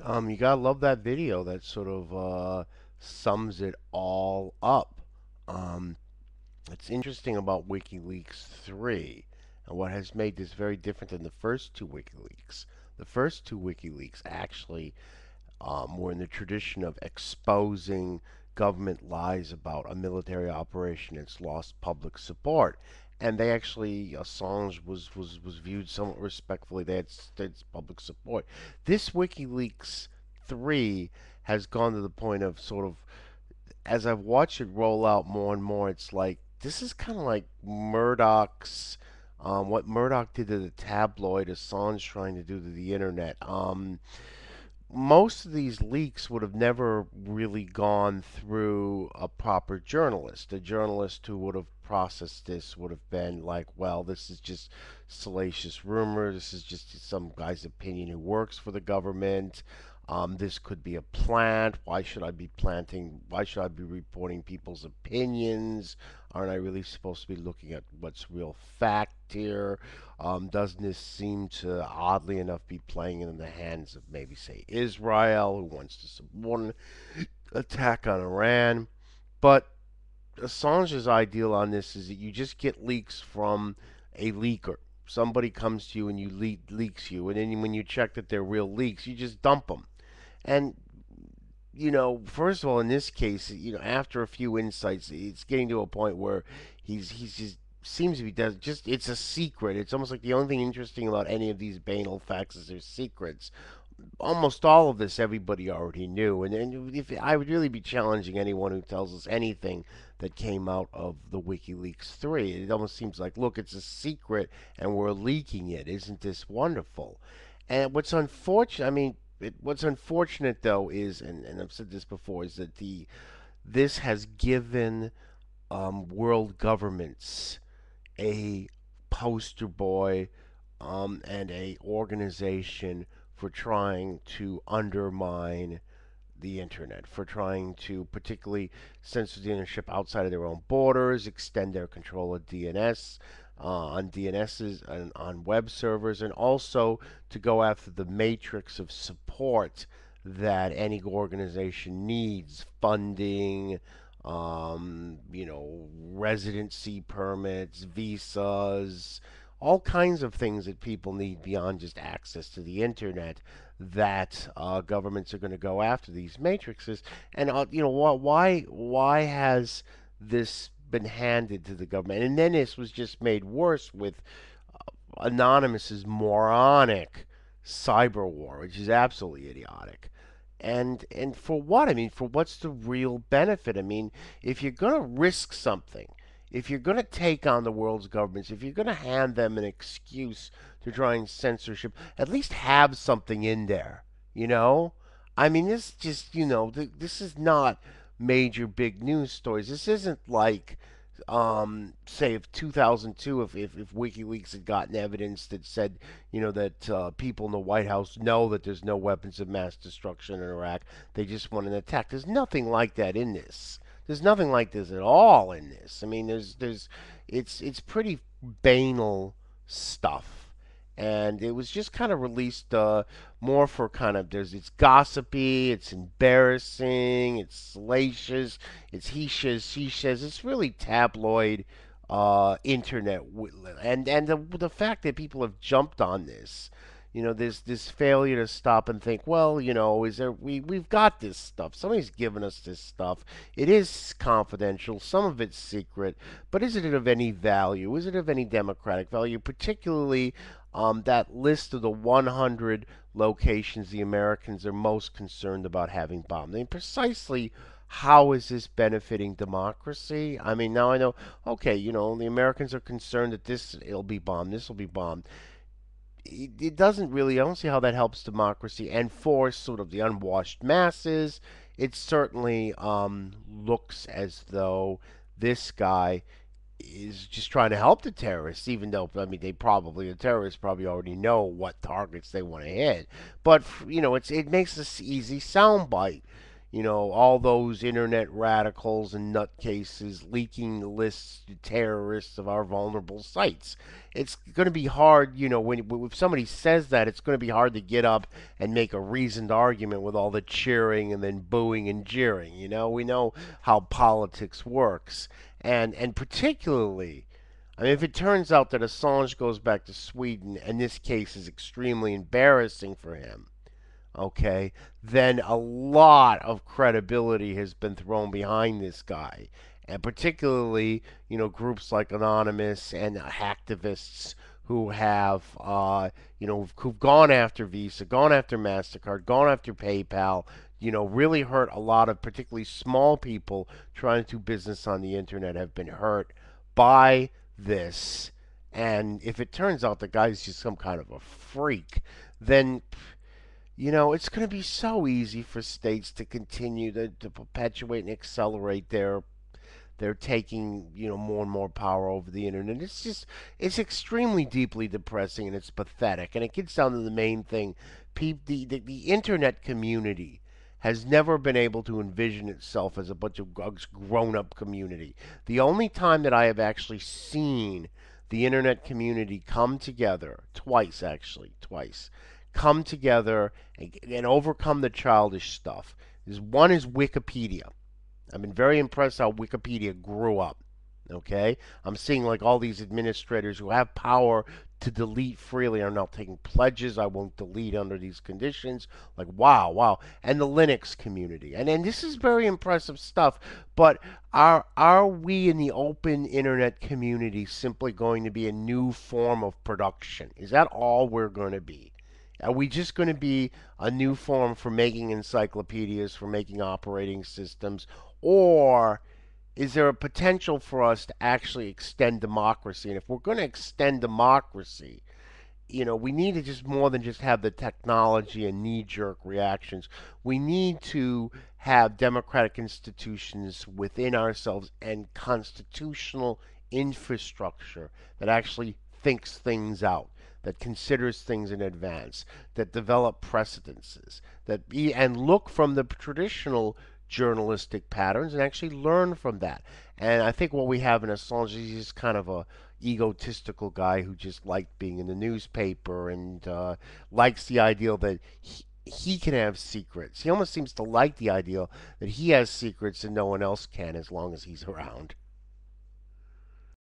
You gotta love that video. That sort of sums it all up. Um, it's interesting about WikiLeaks 3 and what has made this very different than the first two WikiLeaks. The first two WikiLeaks actually were in the tradition of exposing government lies about a military operation that's lost public support. And they actually, Assange was viewed somewhat respectfully. They had public support. This WikiLeaks 3 has gone to the point of sort of, as I've watched it roll out more and more, it's like, this is kind of like Murdoch's, what Murdoch did to the tabloid, Assange trying to do to the internet. Most of these leaks would have never really gone through a proper journalist. A journalist who would have processed this would have been like, well, this is just salacious rumor. This is just some guy's opinion who works for the government. This could be a plant. Why should I be planting? Why should I be reporting people's opinions? Aren't I really supposed to be looking at what's real fact here? Doesn't this seem to, oddly enough, be playing in the hands of maybe, say, Israel, who wants to support an attack on Iran? But Assange's ideal on this is that you just get leaks from a leaker. Somebody comes to you and leaks you, and then when you check that they're real leaks, you just dump them. And first of all, in this case, after a few insights, it's getting to a point where he's just seems to be does just it's a secret. It's almost like the only thing interesting about any of these banal facts is they're secrets. Almost all of this everybody already knew, and if I would really be challenging anyone who tells us anything that came out of the WikiLeaks 3. It almost seems like, look, it's a secret and we're leaking it. Isn't this wonderful? And what's unfortunate though is, and I've said this before, is that this has given world governments a poster boy and a organization for trying to undermine the internet, for trying to particularly censor the ownership outside of their own borders, extend their control of DNS, on DNSs and on web servers, and also to go after the matrix of support that any organization needs: funding, residency permits, visas, all kinds of things that people need beyond just access to the internet. That governments are going to go after these matrices, and why has this been handed to the government? And then this was just made worse with Anonymous's moronic cyber war, which is absolutely idiotic. And for what? I mean, for what's the real benefit? I mean, if you're going to risk something, if you're going to take on the world's governments, if you're going to hand them an excuse to try and censorship, at least have something in there, you know? I mean, this just, this is not major big news stories. This isn't like, say, if 2002, if WikiLeaks had gotten evidence that said, that people in the White House know that there's no weapons of mass destruction in Iraq, they just want an attack. There's nothing like that in this. There's nothing like this at all in this. I mean, it's pretty banal stuff, and it was just kind of released more for kind of it's gossipy, it's embarrassing, it's salacious, it's he says, she says. It's really tabloid internet, and the fact that people have jumped on this. This failure to stop and think, well, is there we've got this stuff. Somebody's given us this stuff. It is confidential. Some of it's secret, but is it of any value? Is it of any democratic value? Particularly that list of the 100 locations the Americans are most concerned about having bombed. I mean, precisely how is this benefiting democracy? I mean, now I know, okay, the Americans are concerned that it'll be bombed, this will be bombed. It doesn't really, I don't see how that helps democracy. And for sort of the unwashed masses, it certainly looks as though this guy is just trying to help the terrorists, even though, I mean, the terrorists probably already know what targets they want to hit. But, it makes this easy soundbite. all those internet radicals and nutcases leaking the lists to terrorists of our vulnerable sites. It's going to be hard, when if somebody says that, it's going to be hard to get up and make a reasoned argument with all the cheering and then booing and jeering. We know how politics works, and particularly. I mean, if it turns out that Assange goes back to Sweden and this case is extremely embarrassing for him, okay, then a lot of credibility has been thrown behind this guy. And particularly, groups like Anonymous and hacktivists who have, who've gone after Visa, gone after MasterCard, gone after PayPal, really hurt a lot of particularly small people trying to do business on the internet have been hurt by this. And if it turns out the guy's just some kind of a freak, then it's going to be so easy for states to continue to perpetuate and accelerate their taking, more and more power over the internet. It's extremely deeply depressing and it's pathetic. And it gets down to the main thing: the internet community has never been able to envision itself as a bunch of grown-up community. The only time that I have actually seen the internet community come together, twice actually, twice, come together and overcome the childish stuff. One is Wikipedia. I've been very impressed how Wikipedia grew up. Okay, I'm seeing like all these administrators who have power to delete freely are now taking pledges. I won't delete under these conditions. Like wow, wow, and the Linux community, and this is very impressive stuff. But are we in the open internet community simply going to be a new form of production? Is that all we're going to be? Are we just going to be a new form for making encyclopedias, for making operating systems, or is there a potential for us to actually extend democracy? And if we're going to extend democracy, we need to just more than just have the technology and knee jerk reactions. We need to have democratic institutions within ourselves and constitutional infrastructure that actually thinks things out, that considers things in advance, that develop precedences, and look from the traditional journalistic patterns and actually learn from that. And I think what we have in Assange is he's kind of a egotistical guy who just liked being in the newspaper and likes the ideal that he can have secrets. He almost seems to like the ideal that he has secrets and no one else can as long as he's around.